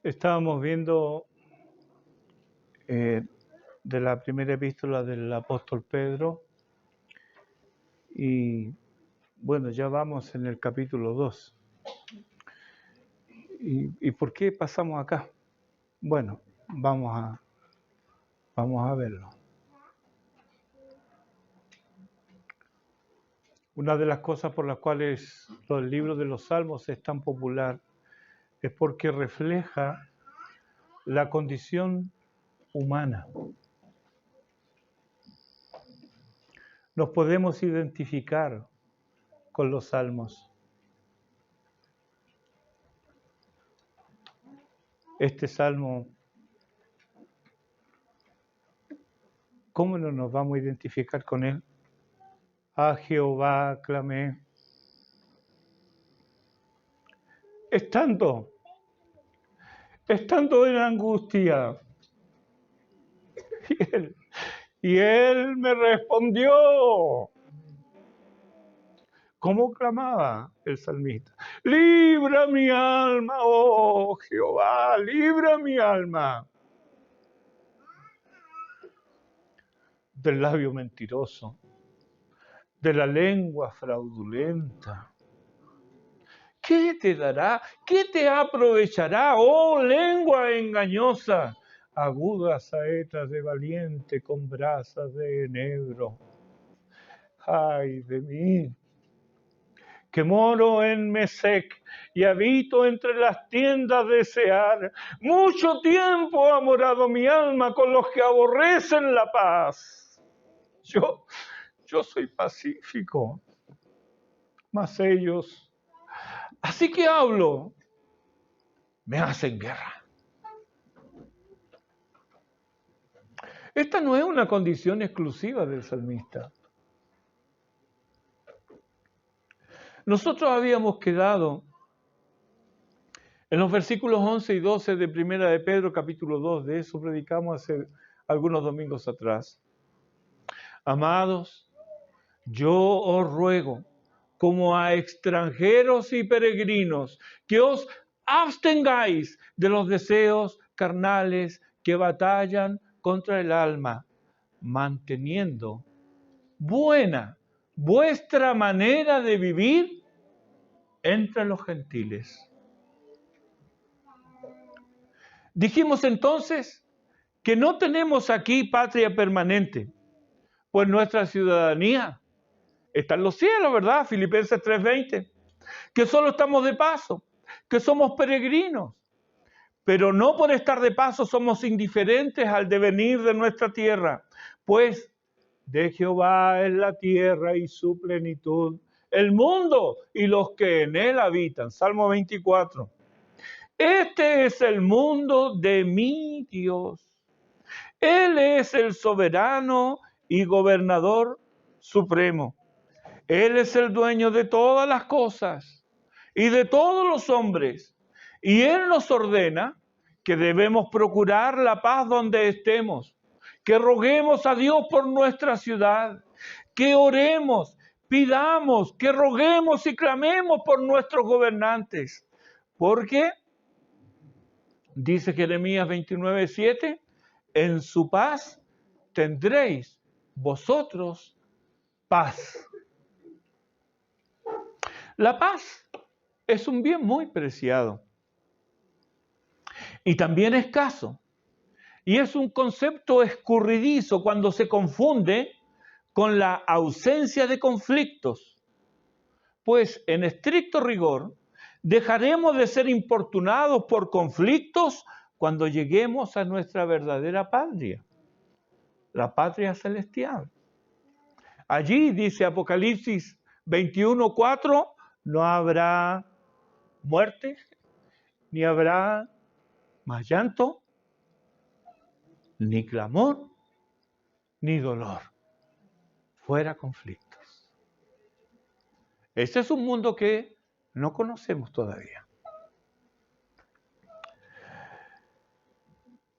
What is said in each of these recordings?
Estábamos viendo de la primera epístola del apóstol Pedro y bueno, ya vamos en el capítulo 2. ¿Y por qué pasamos acá? Bueno, vamos a verlo. Una de las cosas por las cuales los libros de los Salmos es tan popular es porque refleja la condición humana. Nos podemos identificar con los salmos. Este salmo, ¿cómo no nos vamos a identificar con él? A Jehová clamé. Estando en angustia, y él me respondió. ¿Cómo clamaba el salmista? Libra mi alma, oh Jehová, libra mi alma del labio mentiroso, de la lengua fraudulenta. ¿Qué te dará? ¿Qué te aprovechará, oh lengua engañosa? Agudas saetas de valiente con brasas de enebro. ¡Ay de mí! Que moro en Mesec y habito entre las tiendas de Sear. Mucho tiempo ha morado mi alma con los que aborrecen la paz. Yo soy pacífico, mas ellos, así que hablo, me hacen guerra. Esta no es una condición exclusiva del salmista. Nosotros habíamos quedado en los versículos 11 y 12 de Primera de Pedro, capítulo 2, de eso predicamos hace algunos domingos atrás. Amados, yo os ruego, como a extranjeros y peregrinos, que os abstengáis de los deseos carnales que batallan contra el alma, manteniendo buena vuestra manera de vivir entre los gentiles. Dijimos entonces que no tenemos aquí patria permanente, pues nuestra ciudadanía está en los cielos, ¿verdad? Filipenses 3:20. Que solo estamos de paso, que somos peregrinos, pero no por estar de paso somos indiferentes al devenir de nuestra tierra, pues de Jehová es la tierra y su plenitud, el mundo y los que en él habitan. Salmo 24. Este es el mundo de mi Dios. Él es el soberano y gobernador supremo. Él es el dueño de todas las cosas y de todos los hombres. Y Él nos ordena que debemos procurar la paz donde estemos, que roguemos a Dios por nuestra ciudad, que oremos, pidamos, que roguemos y clamemos por nuestros gobernantes. Porque, dice Jeremías 29:7, en su paz tendréis vosotros paz. La paz es un bien muy preciado y también escaso. Y es un concepto escurridizo cuando se confunde con la ausencia de conflictos. Pues en estricto rigor, dejaremos de ser importunados por conflictos cuando lleguemos a nuestra verdadera patria, la patria celestial. Allí dice Apocalipsis 21:4, no habrá muerte, ni habrá más llanto, ni clamor, ni dolor. Fuera conflictos. Ese es un mundo que no conocemos todavía.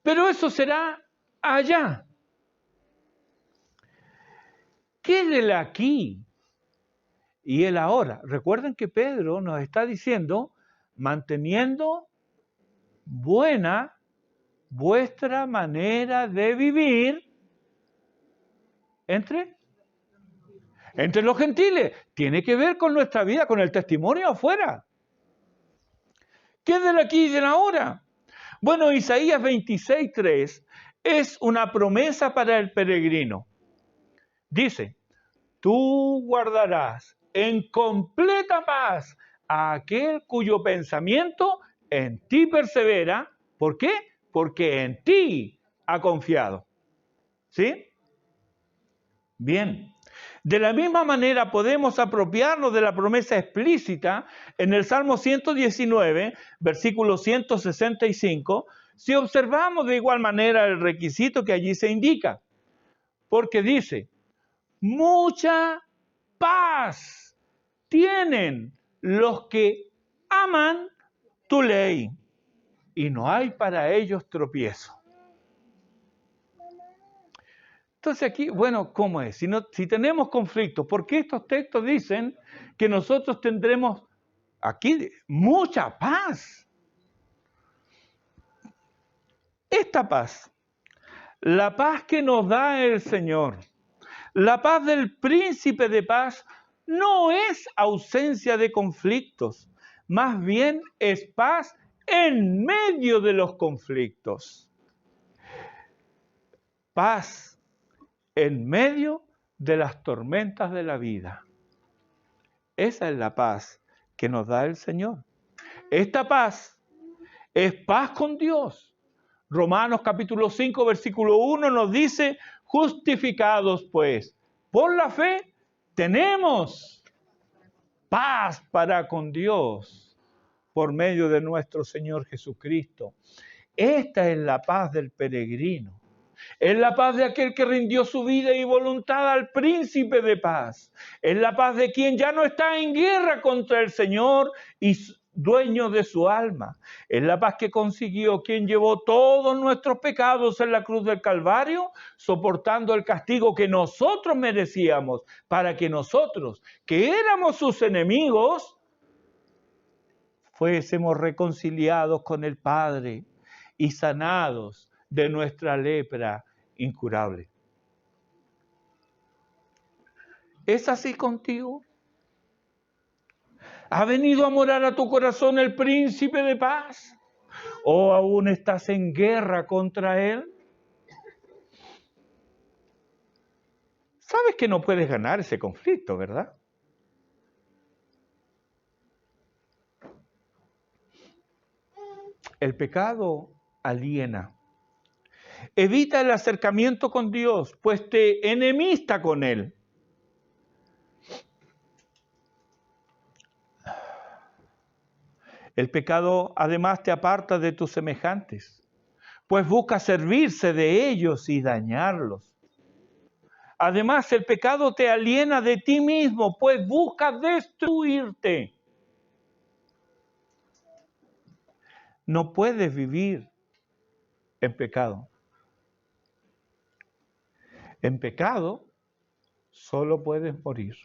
Pero eso será allá. ¿Qué es el aquí y el ahora? Recuerden que Pedro nos está diciendo, manteniendo buena vuestra manera de vivir entre los gentiles. Tiene que ver con nuestra vida, con el testimonio afuera. ¿Qué es del aquí y del ahora? Bueno, Isaías 26:3 es una promesa para el peregrino. Dice, tú guardarás en completa paz a aquel cuyo pensamiento en ti persevera. ¿Por qué? Porque en ti ha confiado. ¿Sí? Bien. De la misma manera podemos apropiarnos de la promesa explícita en el Salmo 119, versículo 165, si observamos de igual manera el requisito que allí se indica. Porque dice, mucha paz tienen los que aman tu ley y no hay para ellos tropiezo. Entonces aquí, bueno, ¿cómo es? Si tenemos conflictos, ¿por qué estos textos dicen que nosotros tendremos aquí mucha paz? Esta paz, la paz que nos da el Señor, la paz del príncipe de paz, no es ausencia de conflictos, más bien es paz en medio de los conflictos. Paz en medio de las tormentas de la vida. Esa es la paz que nos da el Señor. Esta paz es paz con Dios. Romanos capítulo 5, versículo 1 nos dice, justificados pues por la fe, tenemos paz para con Dios por medio de nuestro Señor Jesucristo. Esta es la paz del peregrino. Es la paz de aquel que rindió su vida y voluntad al príncipe de paz. Es la paz de quien ya no está en guerra contra el Señor y dueño de su alma. Es la paz que consiguió quien llevó todos nuestros pecados en la cruz del Calvario, soportando el castigo que nosotros merecíamos, para que nosotros, que éramos sus enemigos, fuésemos reconciliados con el Padre y sanados de nuestra lepra incurable. ¿Es así contigo? ¿Ha venido a morar a tu corazón el príncipe de paz? ¿O aún estás en guerra contra él? Sabes que no puedes ganar ese conflicto, ¿verdad? El pecado aliena. Evita el acercamiento con Dios, pues te enemista con Él. El pecado además te aparta de tus semejantes, pues busca servirse de ellos y dañarlos. Además, el pecado te aliena de ti mismo, pues busca destruirte. No puedes vivir en pecado. En pecado solo puedes morir.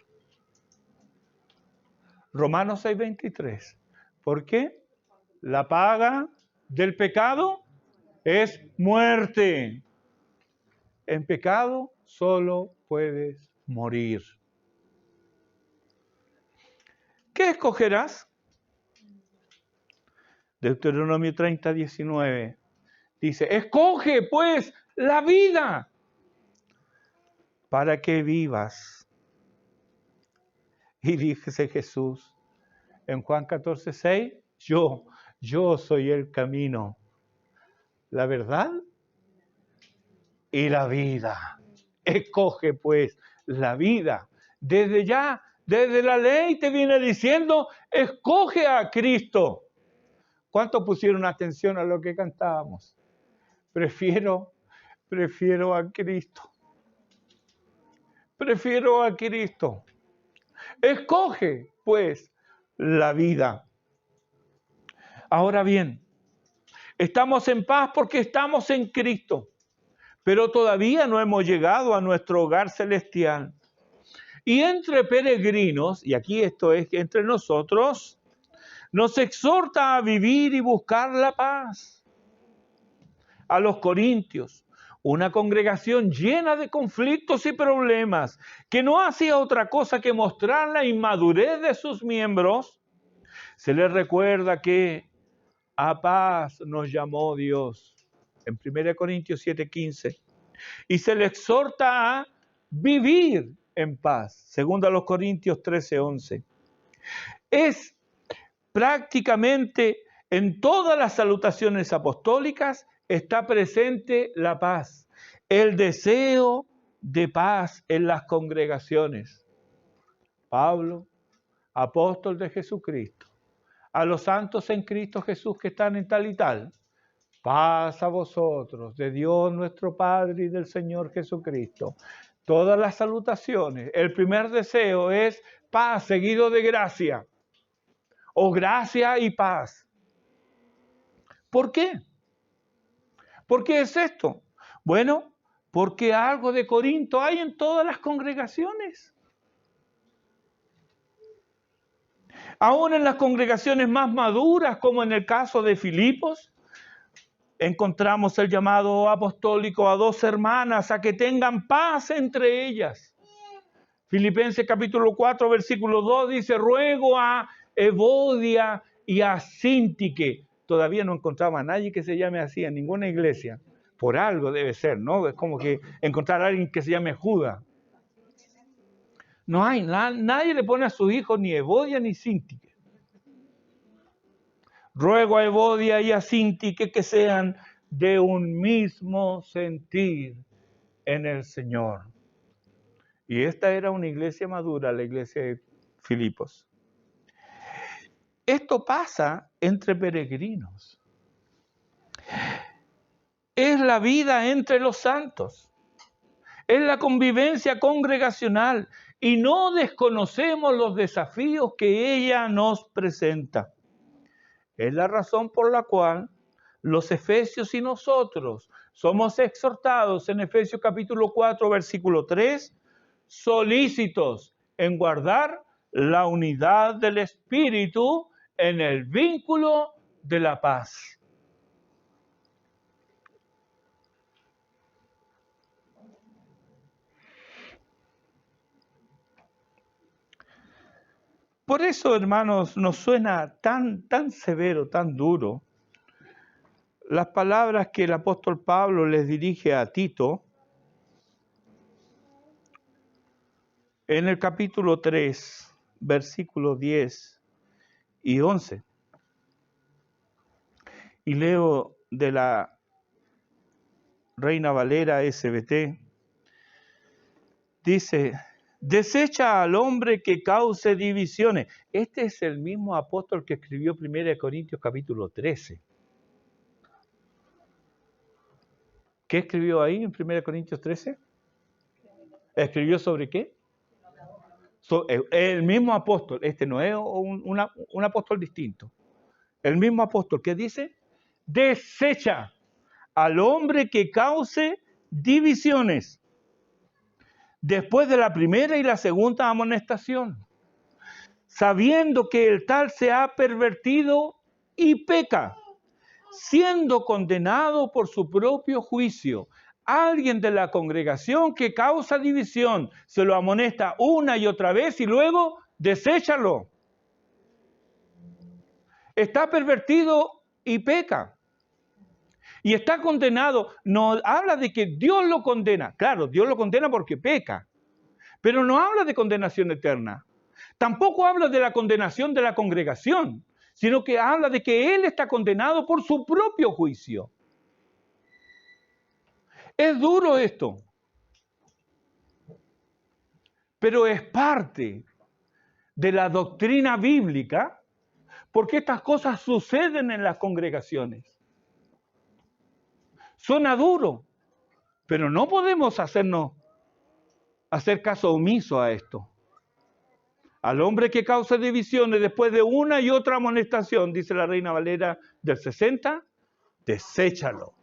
Romanos 6:23. ¿Por qué? La paga del pecado es muerte. En pecado solo puedes morir. ¿Qué escogerás? Deuteronomio 30:19 dice, escoge pues la vida para que vivas. Y dice Jesús en Juan 14:6, yo soy el camino, la verdad y la vida. Escoge pues la vida. Desde la ley te viene diciendo, escoge a Cristo. ¿Cuántos pusieron atención a lo que cantábamos? Prefiero a Cristo. Prefiero a Cristo. Escoge, pues, la vida. Ahora bien, estamos en paz porque estamos en Cristo, pero todavía no hemos llegado a nuestro hogar celestial. Y entre peregrinos, y aquí esto es entre nosotros, nos exhorta a vivir y buscar la paz. A los corintios, una congregación llena de conflictos y problemas, que no hacía otra cosa que mostrar la inmadurez de sus miembros, se les recuerda que a paz nos llamó Dios, en 1 Corintios 7:15, y se les exhorta a vivir en paz, según a los Corintios 13:11. Es prácticamente en todas las salutaciones apostólicas está presente la paz, el deseo de paz en las congregaciones. Pablo, apóstol de Jesucristo, a los santos en Cristo Jesús que están en tal y tal, paz a vosotros, de Dios nuestro Padre y del Señor Jesucristo. Todas las salutaciones, el primer deseo es paz seguido de gracia, o gracia y paz. ¿Por qué? ¿Por qué es esto? Bueno, porque algo de Corinto hay en todas las congregaciones. Aún en las congregaciones más maduras, como en el caso de Filipos, encontramos el llamado apostólico a 2 hermanas a que tengan paz entre ellas. Filipenses capítulo 4, versículo 2 dice, ruego a Evodia y a Síntique. Todavía no encontraba a nadie que se llame así en ninguna iglesia. Por algo debe ser, ¿no? Es como que encontrar a alguien que se llame Judas. No hay, nadie le pone a sus hijos ni Evodia ni Síntique. Ruego a Evodia y a Síntique que sean de un mismo sentir en el Señor. Y esta era una iglesia madura, la iglesia de Filipos. Esto pasa entre peregrinos. Es la vida entre los santos. Es la convivencia congregacional. Y no desconocemos los desafíos que ella nos presenta. Es la razón por la cual los efesios y nosotros somos exhortados en Efesios capítulo 4, versículo 3, solícitos en guardar la unidad del Espíritu en el vínculo de la paz. Por eso, hermanos, nos suena tan severo, tan duro, las palabras que el apóstol Pablo les dirige a Tito en el capítulo 3, versículos 10 y 11. Y leo de la Reina Valera SBT. Dice, desecha al hombre que cause divisiones. Este es el mismo apóstol que escribió 1 Corintios capítulo 13. ¿Qué escribió ahí en 1 Corintios 13? ¿Escribió sobre qué? El mismo apóstol, este no es un apóstol distinto. El mismo apóstol que dice, desecha al hombre que cause divisiones después de la primera y la segunda amonestación, sabiendo que el tal se ha pervertido y peca, siendo condenado por su propio juicio. Alguien de la congregación que causa división se lo amonesta una y otra vez y luego deséchalo. Está pervertido y peca. Y está condenado. No habla de que Dios lo condena. Claro, Dios lo condena porque peca. Pero no habla de condenación eterna. Tampoco habla de la condenación de la congregación, sino que habla de que Él está condenado por su propio juicio. Es duro esto, pero es parte de la doctrina bíblica, porque estas cosas suceden en las congregaciones. Suena duro, pero no podemos hacer caso omiso a esto. Al hombre que causa divisiones después de una y otra amonestación, dice la Reina Valera del 60, deséchalo.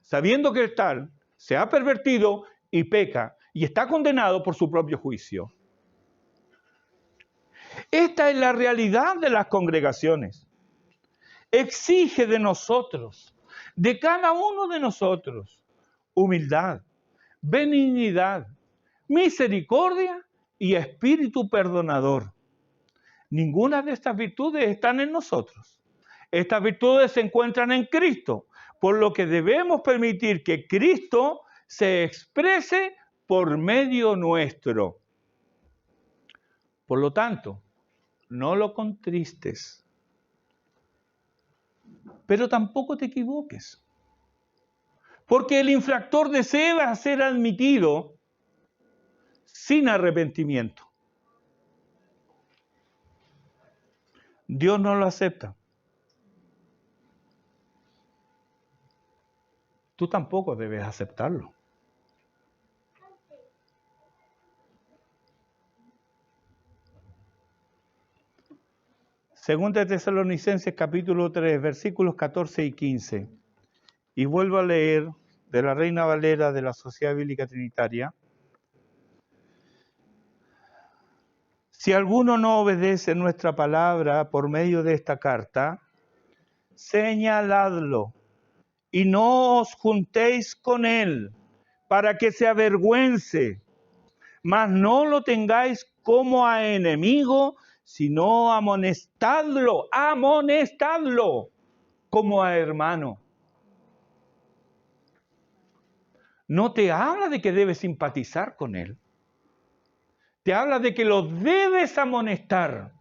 Sabiendo que el tal se ha pervertido y peca y está condenado por su propio juicio. Esta es la realidad de las congregaciones. Exige de nosotros, de cada uno de nosotros, humildad, benignidad, misericordia y espíritu perdonador. Ninguna de estas virtudes están en nosotros. Estas virtudes se encuentran en Cristo, por lo que debemos permitir que Cristo se exprese por medio nuestro. Por lo tanto, no lo contristes, pero tampoco te equivoques, porque el infractor desea ser admitido sin arrepentimiento. Dios no lo acepta. Tú tampoco debes aceptarlo. Segunda de Tesalonicenses capítulo 3, versículos 14 y 15. Y vuelvo a leer de la Reina Valera de la Sociedad Bíblica Trinitaria. Si alguno no obedece nuestra palabra por medio de esta carta, señaladlo y no os juntéis con él para que se avergüence, mas no lo tengáis como a enemigo, sino amonestadlo como a hermano. No te habla de que debes simpatizar con él. Te habla de que lo debes amonestar.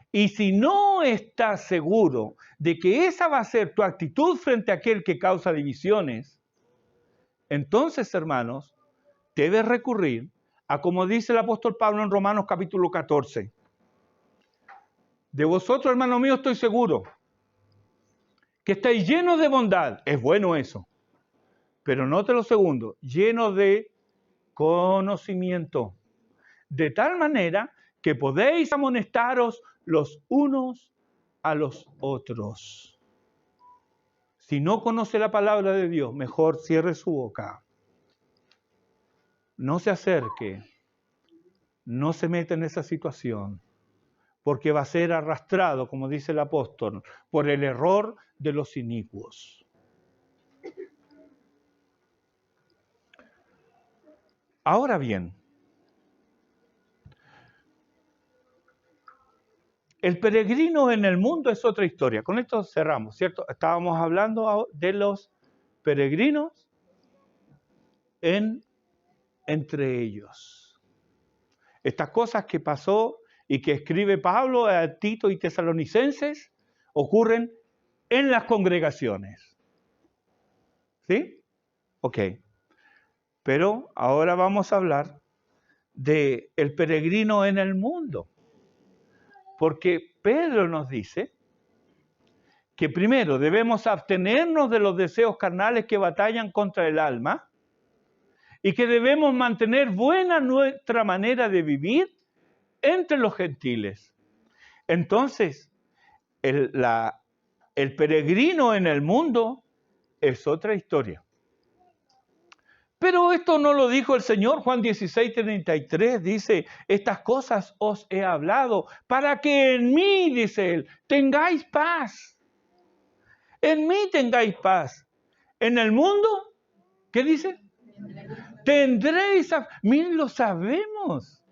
Y si no estás seguro de que esa va a ser tu actitud frente a aquel que causa divisiones, entonces, hermanos, debes recurrir a como dice el apóstol Pablo en Romanos capítulo 14. De vosotros, hermano mío, estoy seguro que estáis llenos de bondad. Es bueno eso. Pero note lo segundo, llenos de conocimiento. De tal manera que podéis amonestaros los unos a los otros. Si no conoce la palabra de Dios, mejor cierre su boca. No se acerque, no se meta en esa situación, porque va a ser arrastrado, como dice el apóstol, por el error de los inicuos. Ahora bien, el peregrino en el mundo es otra historia. Con esto cerramos, ¿cierto? Estábamos hablando de los peregrinos entre ellos. Estas cosas que pasó y que escribe Pablo a Tito y Tesalonicenses ocurren en las congregaciones. ¿Sí? Ok. Pero ahora vamos a hablar del peregrino en el mundo. Porque Pedro nos dice que primero debemos abstenernos de los deseos carnales que batallan contra el alma y que debemos mantener buena nuestra manera de vivir entre los gentiles. Entonces, el peregrino en el mundo es otra historia. Pero esto no lo dijo el Señor. Juan 16:33 dice, estas cosas os he hablado para que en mí, dice Él, tengáis paz. En mí tengáis paz. En el mundo, ¿qué dice? Tendréis, miren, lo sabemos.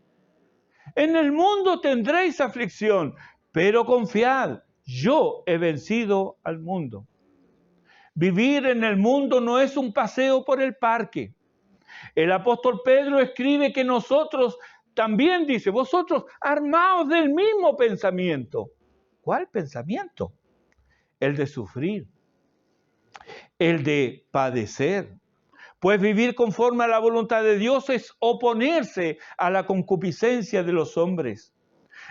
En el mundo tendréis aflicción, pero confiad, yo he vencido al mundo. Vivir en el mundo no es un paseo por el parque. El apóstol Pedro escribe que nosotros también dice, vosotros armaos del mismo pensamiento. ¿Cuál pensamiento? El de sufrir, el de padecer. Pues vivir conforme a la voluntad de Dios es oponerse a la concupiscencia de los hombres.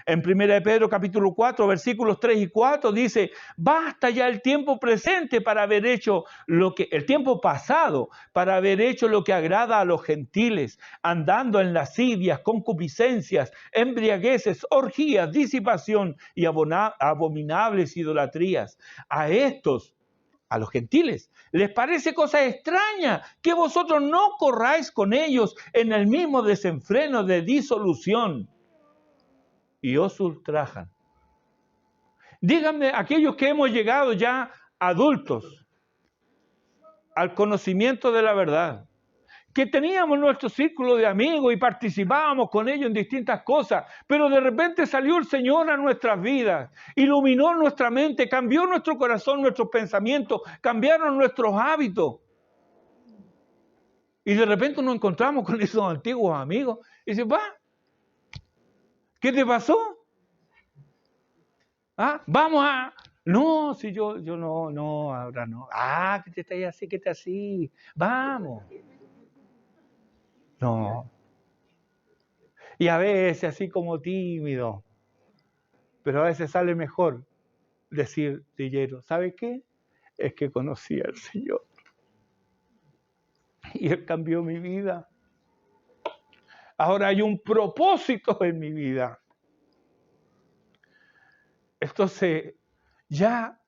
En 1 Pedro capítulo 4, versículos 3 y 4 dice, basta ya el tiempo presente para haber hecho el tiempo pasado, para haber hecho lo que agrada a los gentiles, andando en lascivias, concupiscencias, embriagueces, orgías, disipación y abominables idolatrías. A los gentiles les parece cosa extraña que vosotros no corráis con ellos en el mismo desenfreno de disolución. y os ultrajan. Díganme, aquellos que hemos llegado ya adultos al conocimiento de la verdad, que teníamos nuestro círculo de amigos y participábamos con ellos en distintas cosas, pero de repente salió el Señor a nuestras vidas, iluminó nuestra mente, cambió nuestro corazón, nuestros pensamientos, cambiaron nuestros hábitos. Y de repente nos encontramos con esos antiguos amigos y dice, va, ¿qué te pasó? ¿Ah? Vamos a... No, si yo no, ahora no. Ah, que te estás así, que te así. Vamos. No. Y a veces así como tímido, pero a veces sale mejor decir, Tillero, ¿sabe qué? Es que conocí al Señor. Y Él cambió mi vida. Ahora hay un propósito en mi vida. Entonces, ya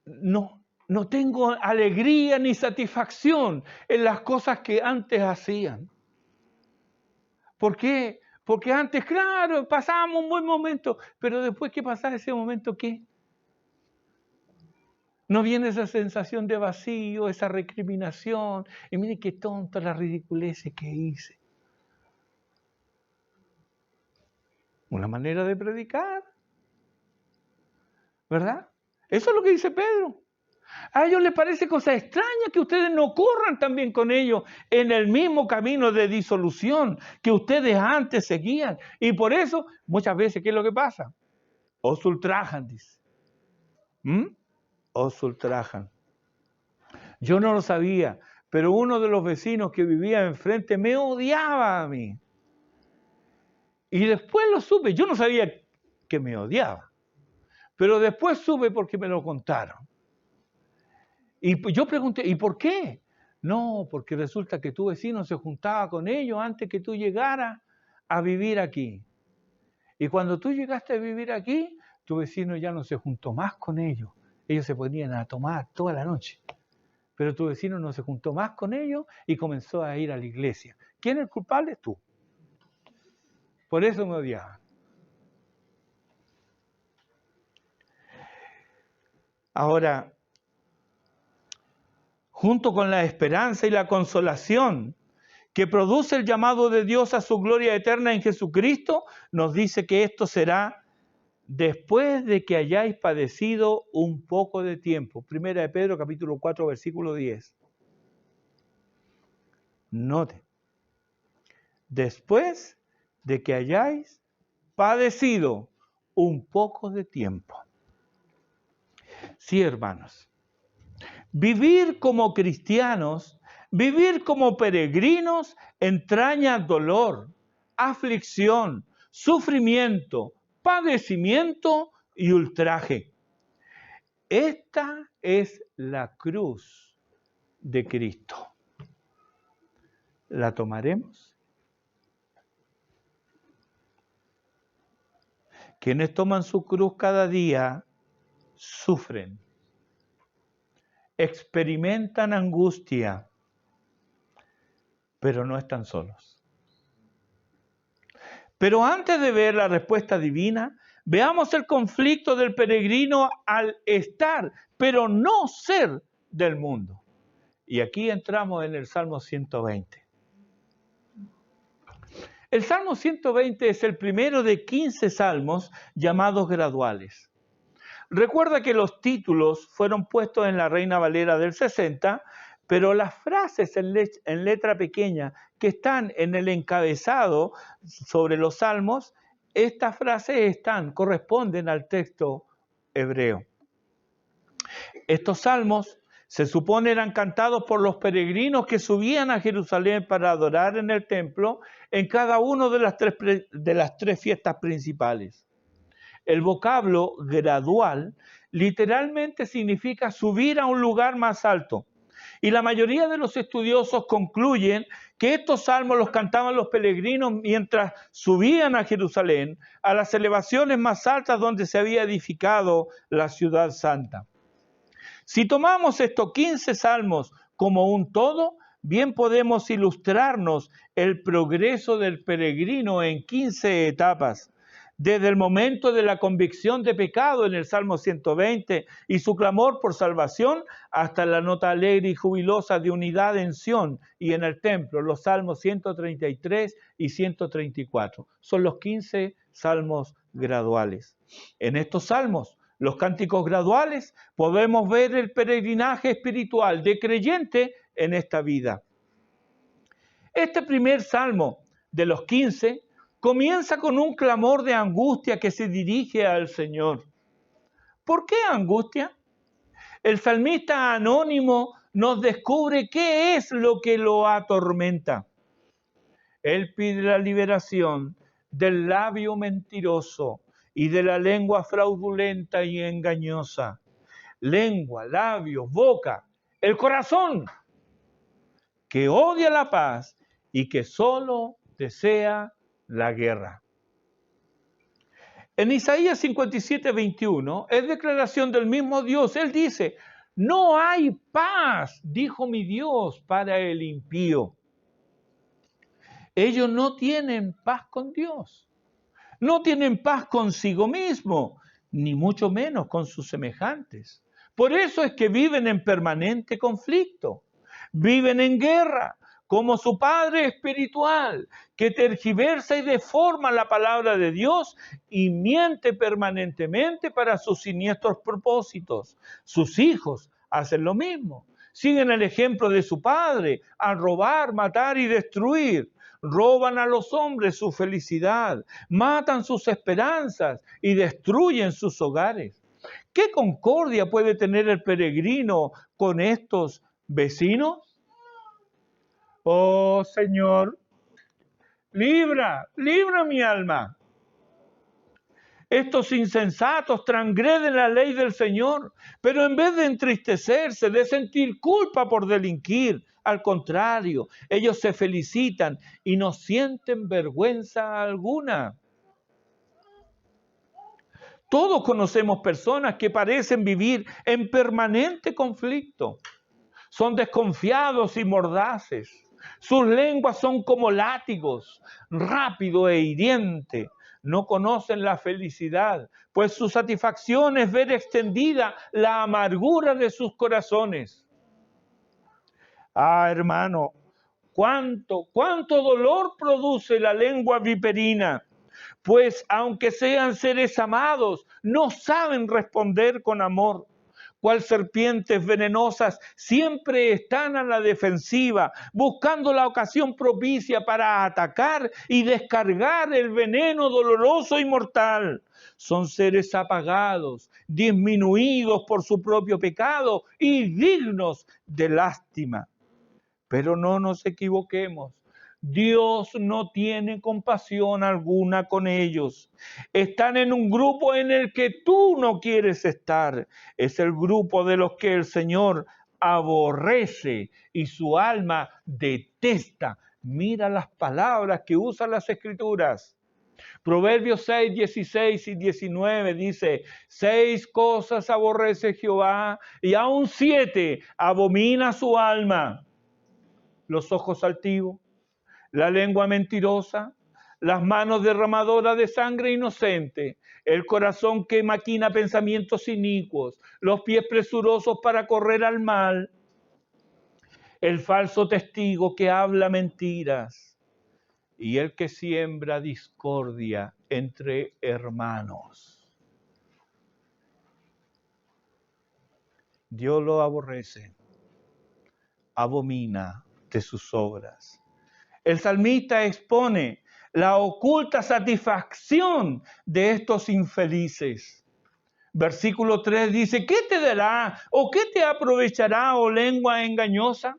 no tengo alegría ni satisfacción en las cosas que antes hacían. ¿Por qué? Porque antes, claro, pasábamos un buen momento, pero después que pasaba ese momento, ¿qué? No viene esa sensación de vacío, esa recriminación. Y mire qué tonta la ridiculeces que hice. Una manera de predicar, ¿verdad? Eso es lo que dice Pedro. A ellos les parece cosa extraña que ustedes no corran también con ellos en el mismo camino de disolución que ustedes antes seguían. Y por eso, muchas veces, ¿qué es lo que pasa? Os ultrajan, dice. Os ultrajan. Yo no lo sabía, pero uno de los vecinos que vivía enfrente me odiaba a mí. Y después lo supe. Yo no sabía que me odiaba, pero después supe porque me lo contaron. Y yo pregunté, ¿y por qué? No, porque resulta que tu vecino se juntaba con ellos antes que tú llegaras a vivir aquí. Y cuando tú llegaste a vivir aquí, tu vecino ya no se juntó más con ellos. Ellos se ponían a tomar toda la noche. Pero tu vecino no se juntó más con ellos y comenzó a ir a la iglesia. ¿Quién es el culpable? Tú. Por eso me odiaban. Ahora, junto con la esperanza y la consolación que produce el llamado de Dios a su gloria eterna en Jesucristo, nos dice que esto será después de que hayáis padecido un poco de tiempo. Primera de Pedro, capítulo 4, versículo 10. Note, después de que hayáis padecido un poco de tiempo. Sí, hermanos. Vivir como cristianos, vivir como peregrinos, entraña dolor, aflicción, sufrimiento, padecimiento y ultraje. Esta es la cruz de Cristo. ¿La tomaremos? Quienes toman su cruz cada día sufren, experimentan angustia, pero no están solos. Pero antes de ver la respuesta divina, veamos el conflicto del peregrino al estar, pero no ser del mundo. Y aquí entramos en el Salmo 120. El Salmo 120 es el primero de 15 salmos llamados graduales. Recuerda que los títulos fueron puestos en la Reina Valera del 60, pero las frases en letra pequeña que están en el encabezado sobre los salmos, estas frases corresponden al texto hebreo. Estos salmos se supone eran cantados por los peregrinos que subían a Jerusalén para adorar en el templo en cada una de las tres fiestas principales. El vocablo gradual literalmente significa subir a un lugar más alto. Y la mayoría de los estudiosos concluyen que estos salmos los cantaban los peregrinos mientras subían a Jerusalén, a las elevaciones más altas donde se había edificado la ciudad santa. Si tomamos estos 15 salmos como un todo, bien podemos ilustrarnos el progreso del peregrino en 15 etapas, desde el momento de la convicción de pecado en el Salmo 120 y su clamor por salvación, hasta la nota alegre y jubilosa de unidad en Sión y en el templo, los Salmos 133 y 134. Son los 15 salmos graduales. En estos salmos, los cánticos graduales, podemos ver el peregrinaje espiritual de creyente en esta vida. Este primer salmo de los 15 comienza con un clamor de angustia que se dirige al Señor. ¿Por qué angustia? El salmista anónimo nos descubre qué es lo que lo atormenta. Él pide la liberación del labio mentiroso y de la lengua fraudulenta y engañosa. Lengua, labios, boca, el corazón, que odia la paz y que solo desea la guerra. En Isaías 57, 21, es declaración del mismo Dios. Él dice, no hay paz, dijo mi Dios, para el impío. Ellos no tienen paz con Dios. No tienen paz consigo mismo, ni mucho menos con sus semejantes. Por eso es que viven en permanente conflicto. Viven en guerra, como su padre espiritual, que tergiversa y deforma la palabra de Dios y miente permanentemente para sus siniestros propósitos. Sus hijos hacen lo mismo. Siguen el ejemplo de su padre al robar, matar y destruir. Roban a los hombres su felicidad, matan sus esperanzas y destruyen sus hogares. ¿Qué concordia puede tener el peregrino con estos vecinos? Oh Señor, libra mi alma. Estos insensatos transgreden la ley del Señor, pero en vez de entristecerse, de sentir culpa por delinquir, al contrario, ellos se felicitan y no sienten vergüenza alguna. Todos conocemos personas que parecen vivir en permanente conflicto. Son desconfiados y mordaces. Sus lenguas son como látigos, rápido e hiriente. No conocen la felicidad, pues su satisfacción es ver extendida la amargura de sus corazones. Ah, hermano, cuánto dolor produce la lengua viperina, pues aunque sean seres amados, no saben responder con amor. Cual serpientes venenosas siempre están a la defensiva, buscando la ocasión propicia para atacar y descargar el veneno doloroso y mortal. Son seres apagados, disminuidos por su propio pecado y dignos de lástima. Pero no nos equivoquemos. Dios no tiene compasión alguna con ellos. Están en un grupo en el que tú no quieres estar. Es el grupo de los que el Señor aborrece y su alma detesta. Mira las palabras que usan las Escrituras. Proverbios 6, 16 y 19 dice, 6 cosas aborrece Jehová y aún 7 abomina su alma. Los ojos altivos, la lengua mentirosa, las manos derramadoras de sangre inocente, el corazón que maquina pensamientos inicuos, los pies presurosos para correr al mal, el falso testigo que habla mentiras y el que siembra discordia entre hermanos. Dios lo aborrece, abomina de sus obras. El salmista expone la oculta satisfacción de estos infelices. Versículo 3 dice, ¿qué te dará o qué te aprovechará, oh lengua engañosa?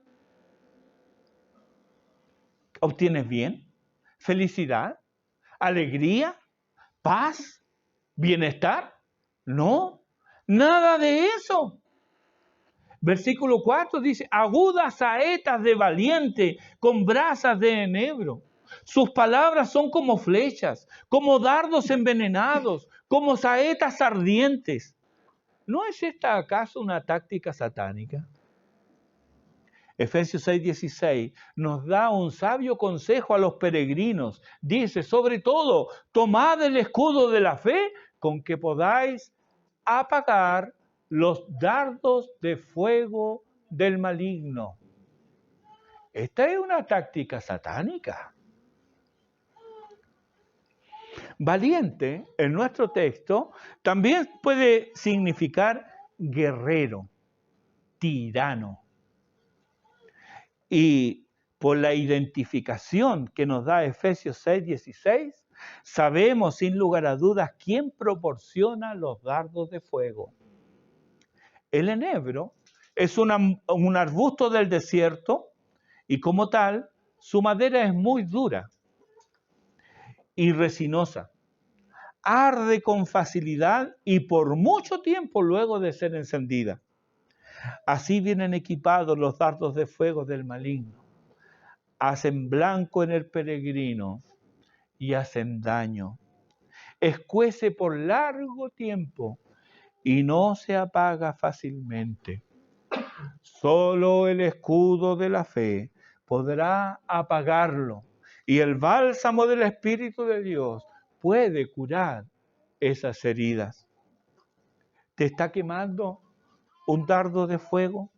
¿Obtienes bien? ¿Felicidad? ¿Alegría? ¿Paz? ¿Bienestar? No, nada de eso. Versículo 4 dice, agudas saetas de valiente con brasas de enebro. Sus palabras son como flechas, como dardos envenenados, como saetas ardientes. ¿No es esta acaso una táctica satánica? Efesios 6:16 nos da un sabio consejo a los peregrinos. Dice, sobre todo, tomad el escudo de la fe con que podáis apagar los dardos de fuego del maligno. Esta es una táctica satánica. Valiente, en nuestro texto, también puede significar guerrero, tirano. Y por la identificación que nos da Efesios 6:16, sabemos sin lugar a dudas quién proporciona los dardos de fuego. El enebro es un arbusto del desierto y como tal, su madera es muy dura y resinosa. Arde con facilidad y por mucho tiempo luego de ser encendida. Así vienen equipados los dardos de fuego del maligno. Hacen blanco en el peregrino y hacen daño. Escuece por largo tiempo y no se apaga fácilmente. Solo el escudo de la fe podrá apagarlo y el bálsamo del Espíritu de Dios puede curar esas heridas. ¿Te está quemando un dardo de fuego?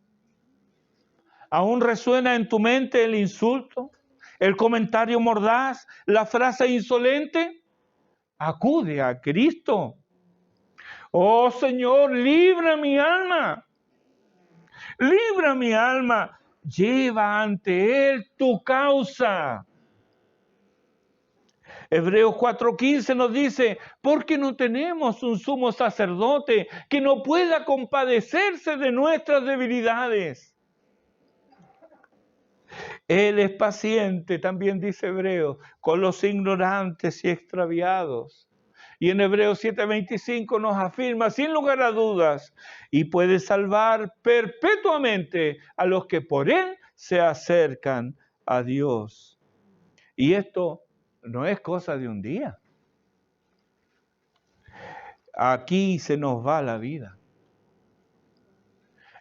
¿Aún resuena en tu mente el insulto, el comentario mordaz, la frase insolente? Acude a Cristo. Oh Señor, libra mi alma. Libra mi alma. Lleva ante Él tu causa. Hebreos 4:15 nos dice, porque no tenemos un sumo sacerdote que no pueda compadecerse de nuestras debilidades. Él es paciente, también dice Hebreos, con los ignorantes y extraviados. Y en Hebreos 7:25 nos afirma, sin lugar a dudas, y puede salvar perpetuamente a los que por Él se acercan a Dios. Y esto no es cosa de un día. Aquí se nos va la vida.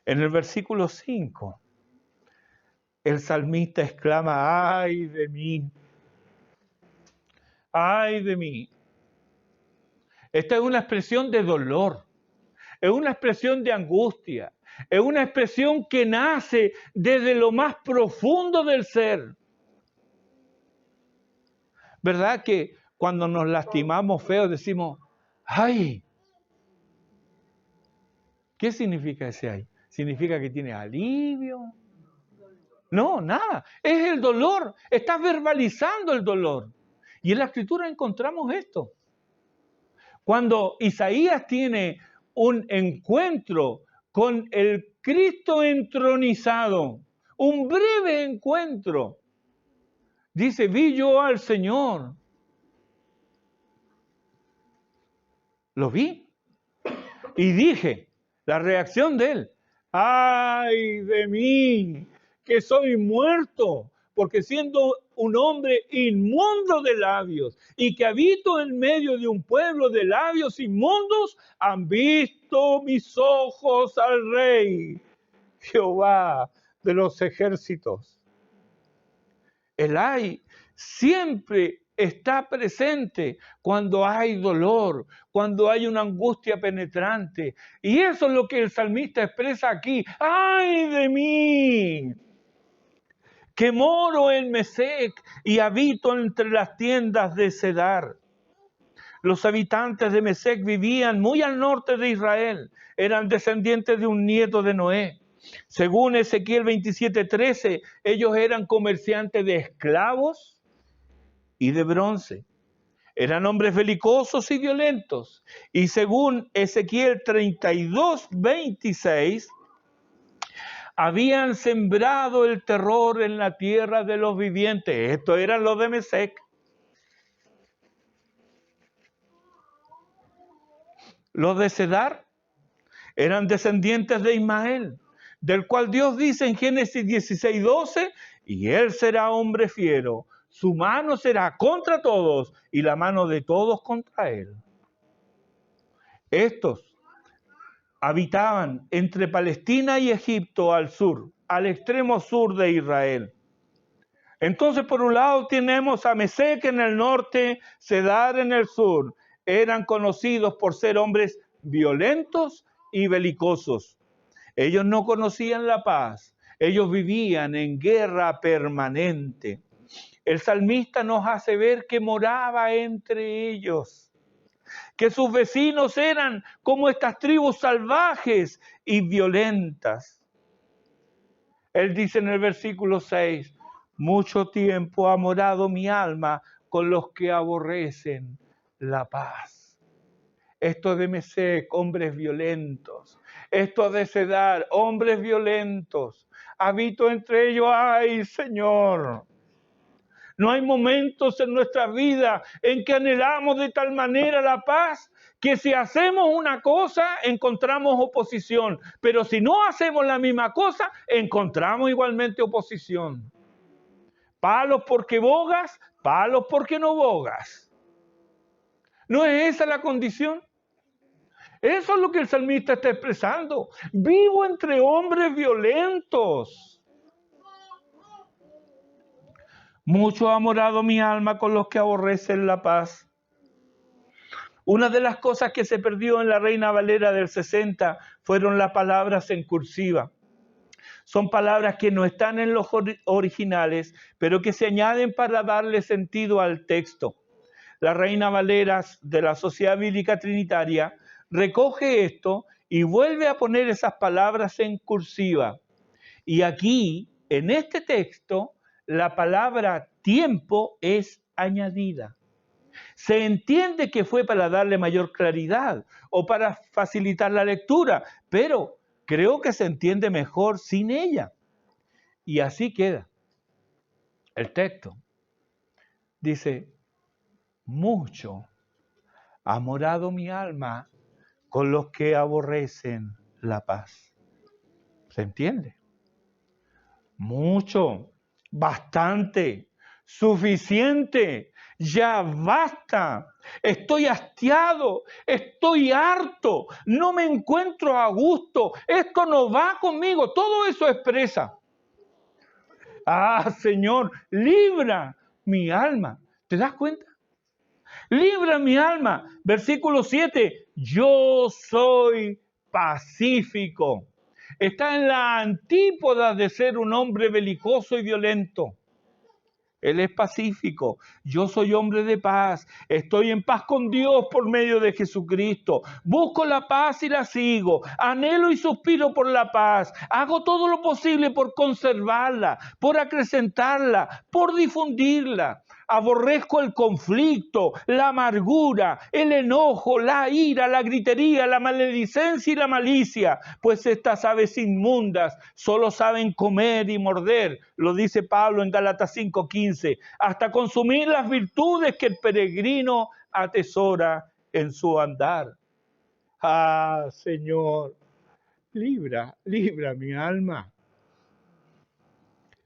En el versículo 5, el salmista exclama, ¡ay de mí! ¡Ay de mí! Esta es una expresión de dolor, es una expresión de angustia, es una expresión que nace desde lo más profundo del ser. ¿Verdad que cuando nos lastimamos feo decimos, ¡ay! ¿Qué significa ese ay? ¿Significa que tiene alivio? No, nada. Es el dolor. Estás verbalizando el dolor. Y en la Escritura encontramos esto. Cuando Isaías tiene un encuentro con el Cristo entronizado, un breve encuentro, dice, vi yo al Señor. Lo vi. Y dije, la reacción de él, ¡ay de mí, que soy muerto! Porque siendo un hombre inmundo de labios y que habito en medio de un pueblo de labios inmundos, han visto mis ojos al Rey, Jehová de los ejércitos. El ay siempre está presente cuando hay dolor, cuando hay una angustia penetrante. Y eso es lo que el salmista expresa aquí. ¡Ay de mí! Que moro en Mesec y habito entre las tiendas de Cedar. Los habitantes de Mesec vivían muy al norte de Israel. Eran descendientes de un nieto de Noé. Según Ezequiel 27:13, ellos eran comerciantes de esclavos y de bronce. Eran hombres belicosos y violentos. Y según Ezequiel 32:26, habían sembrado el terror en la tierra de los vivientes. Estos eran los de Mesec. Los de Cedar eran descendientes de Ismael, del cual Dios dice en Génesis 16:12, y él será hombre fiero, su mano será contra todos y la mano de todos contra él. Estos habitaban entre Palestina y Egipto al sur. al extremo sur de Israel. Entonces, por un lado tenemos a Mesec en el norte, Cedar en el sur. Eran conocidos por ser hombres violentos y belicosos. Ellos no conocían la paz. Ellos vivían en guerra permanente. El salmista nos hace ver que moraba entre ellos, que sus vecinos eran como estas tribus salvajes y violentas. Él dice en el versículo 6, mucho tiempo ha morado mi alma con los que aborrecen la paz. Esto de Mesec, hombres violentos. Esto de Cedar, hombres violentos. Habito entre ellos, ¡ay, Señor! No hay momentos en nuestra vida en que anhelamos de tal manera la paz que si hacemos una cosa encontramos oposición, pero si no hacemos la misma cosa encontramos igualmente oposición. Palos porque bogas, palos porque no bogas. ¿No es esa la condición? Eso es lo que el salmista está expresando. Vivo entre hombres violentos. Mucho ha morado mi alma con los que aborrecen la paz. Una de las cosas que se perdió en la Reina Valera del 60 fueron las palabras en cursiva. Son palabras que no están en los originales, pero que se añaden para darle sentido al texto. La Reina Valera de la Sociedad Bíblica Trinitaria recoge esto y vuelve a poner esas palabras en cursiva. Y aquí, en este texto, la palabra tiempo es añadida. Se entiende que fue para darle mayor claridad o para facilitar la lectura, pero creo que se entiende mejor sin ella. Y así queda el texto. Dice, mucho ha morado mi alma con los que aborrecen la paz. ¿Se entiende? Mucho, bastante, suficiente, ya basta. Estoy hastiado, estoy harto, no me encuentro a gusto, esto no va conmigo, todo eso expresa. Ah, Señor, libra mi alma. ¿Te das cuenta? Libra mi alma. Versículo 7, yo soy pacífico. Está en la antípoda de ser un hombre belicoso y violento. Él es pacífico. Yo soy hombre de paz. Estoy en paz con Dios por medio de Jesucristo. Busco la paz y la sigo. Anhelo y suspiro por la paz. Hago todo lo posible por conservarla, por acrecentarla, por difundirla. Aborrezco el conflicto, la amargura, el enojo, la ira, la gritería, la maledicencia y la malicia, pues estas aves inmundas solo saben comer y morder, lo dice Pablo en Gálatas 5:15, hasta consumir las virtudes que el peregrino atesora en su andar. Ah, Señor, libra mi alma.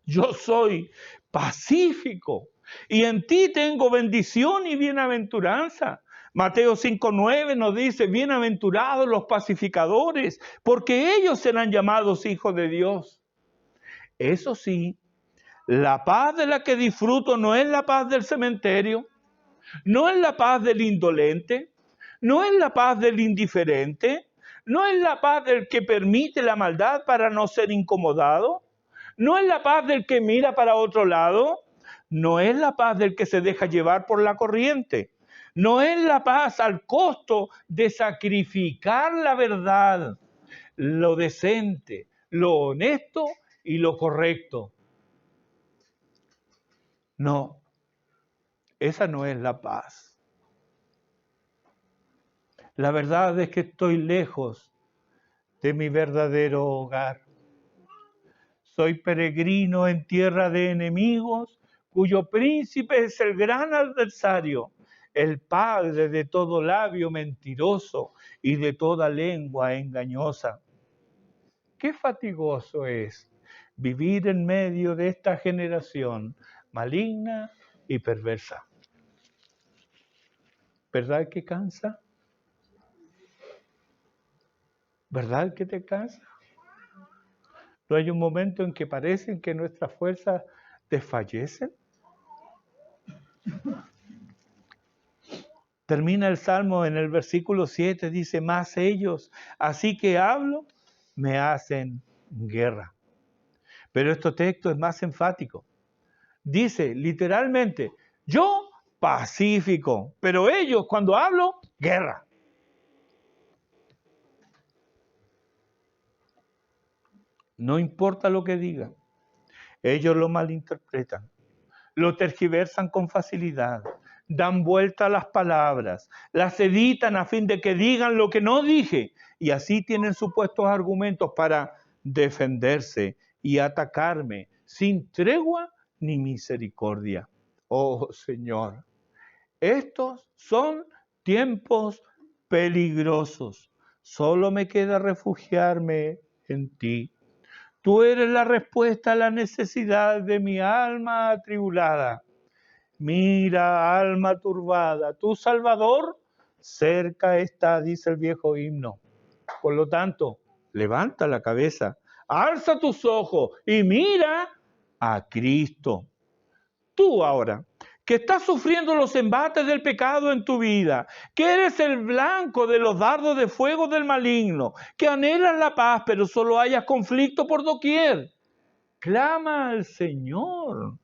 Yo soy pacífico y en ti tengo bendición y bienaventuranza. Mateo 5:9 nos dice, bienaventurados los pacificadores, porque ellos serán llamados hijos de Dios. Eso sí, la paz de la que disfruto no es la paz del cementerio, no es la paz del indolente, no es la paz del indiferente, no es la paz del que permite la maldad para no ser incomodado, no es la paz del que mira para otro lado, no es la paz del que se deja llevar por la corriente, no es la paz al costo de sacrificar la verdad, lo decente, lo honesto y lo correcto. No, esa no es la paz. La verdad es que estoy lejos de mi verdadero hogar. Soy peregrino en tierra de enemigos, cuyo príncipe es el gran adversario, el padre de todo labio mentiroso y de toda lengua engañosa. Qué fatigoso es vivir en medio de esta generación maligna y perversa. ¿Verdad que cansa? ¿Verdad que te cansa? ¿No hay un momento en que parecen que nuestras fuerzas desfallecen? Termina el Salmo en el versículo 7, dice, más ellos, así que hablo, me hacen guerra. Pero este texto es más enfático. Dice literalmente, yo pacífico, pero ellos cuando hablo, guerra. No importa lo que digan, ellos lo malinterpretan, lo tergiversan con facilidad, dan vuelta a las palabras, las editan a fin de que digan lo que no dije, y así tienen supuestos argumentos para defenderse y atacarme sin tregua ni misericordia. Oh Señor, estos son tiempos peligrosos. Solo me queda refugiarme en ti. Tú eres la respuesta a la necesidad de mi alma atribulada. Mira, alma turbada, tu Salvador cerca está, dice el viejo himno. Por lo tanto, levanta la cabeza, alza tus ojos y mira a Cristo. Tú ahora, que estás sufriendo los embates del pecado en tu vida, que eres el blanco de los dardos de fuego del maligno, que anhelas la paz, pero solo hayas conflicto por doquier, clama al Señor.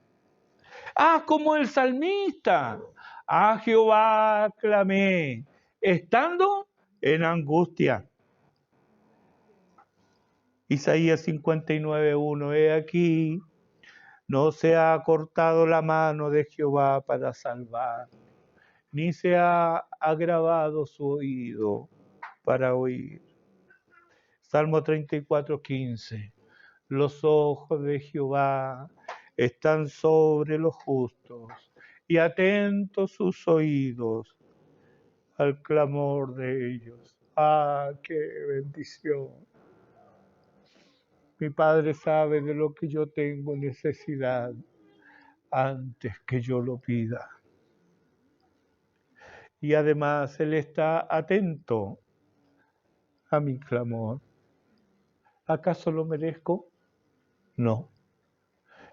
Haz como el salmista, a Jehová clamé, estando en angustia. Isaías 59:1, he aquí, no se ha cortado la mano de Jehová para salvar, ni se ha agravado su oído para oír. Salmo 34:15. Los ojos de Jehová están sobre los justos y atentos sus oídos al clamor de ellos. ¡Ah, qué bendición! Mi Padre sabe de lo que yo tengo necesidad antes que yo lo pida. Y además Él está atento a mi clamor. ¿Acaso lo merezco? No.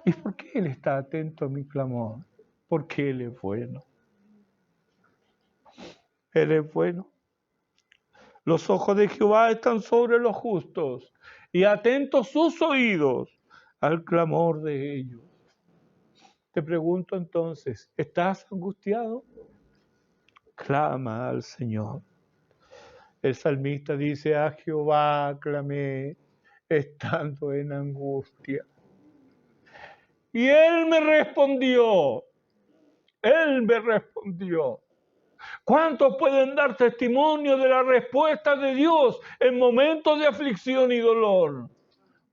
¿Y por qué Él está atento a mi clamor? Porque Él es bueno. Él es bueno. Los ojos de Jehová están sobre los justos y atentos sus oídos al clamor de ellos. Te pregunto entonces, ¿estás angustiado? Clama al Señor. El salmista dice, a Jehová clamé estando en angustia. Y Él me respondió. Él me respondió. ¿Cuántos pueden dar testimonio de la respuesta de Dios en momentos de aflicción y dolor?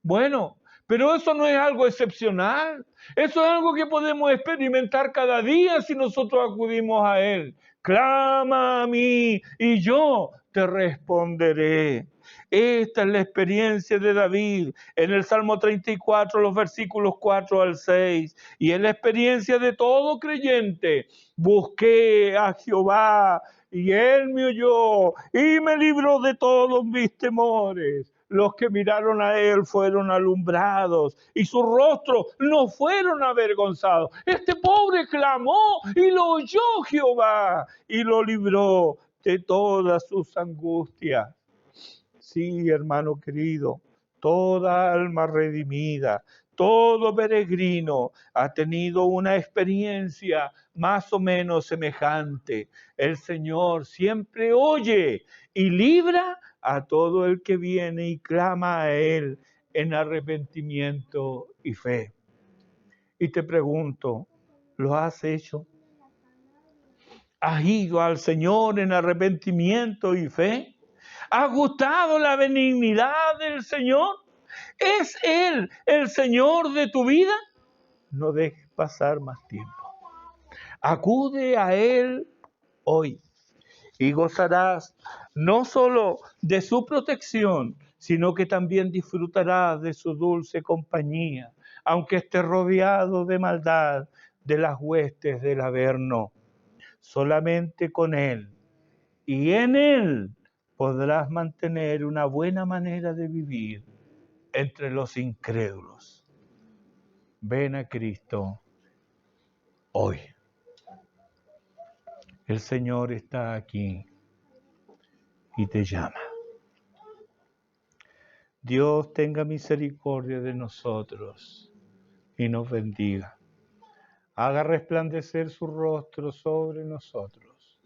Bueno, pero eso no es algo excepcional. Eso es algo que podemos experimentar cada día si nosotros acudimos a Él. Clama a mí y yo te responderé. Esta es la experiencia de David en el Salmo 34, los versículos 4 al 6. Y es la experiencia de todo creyente. Busqué a Jehová y Él me oyó y me libró de todos mis temores. Los que miraron a Él fueron alumbrados y sus rostros no fueron avergonzados. Este pobre clamó y lo oyó Jehová y lo libró de todas sus angustias. Sí, hermano querido, toda alma redimida, todo peregrino ha tenido una experiencia más o menos semejante. El Señor siempre oye y libra a todo el que viene y clama a Él en arrepentimiento y fe. Y te pregunto, ¿lo has hecho? ¿Has ido al Señor en arrepentimiento y fe? ¿Has gustado la benignidad del Señor? ¿Es Él el Señor de tu vida? No dejes pasar más tiempo. Acude a Él hoy y gozarás no solo de su protección, sino que también disfrutarás de su dulce compañía, aunque esté rodeado de maldad de las huestes del Averno. Solamente con Él y en Él podrás mantener una buena manera de vivir entre los incrédulos. Ven a Cristo hoy. El Señor está aquí y te llama. Dios tenga misericordia de nosotros y nos bendiga. Haga resplandecer su rostro sobre nosotros,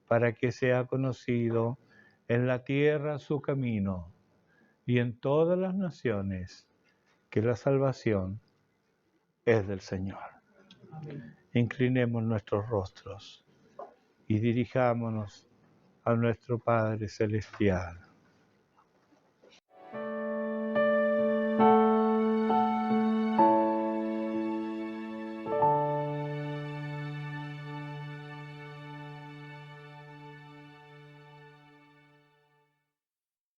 para que sea conocido en la tierra su camino y en todas las naciones que la salvación es del Señor. Amén. Inclinemos nuestros rostros y dirijámonos a nuestro Padre Celestial.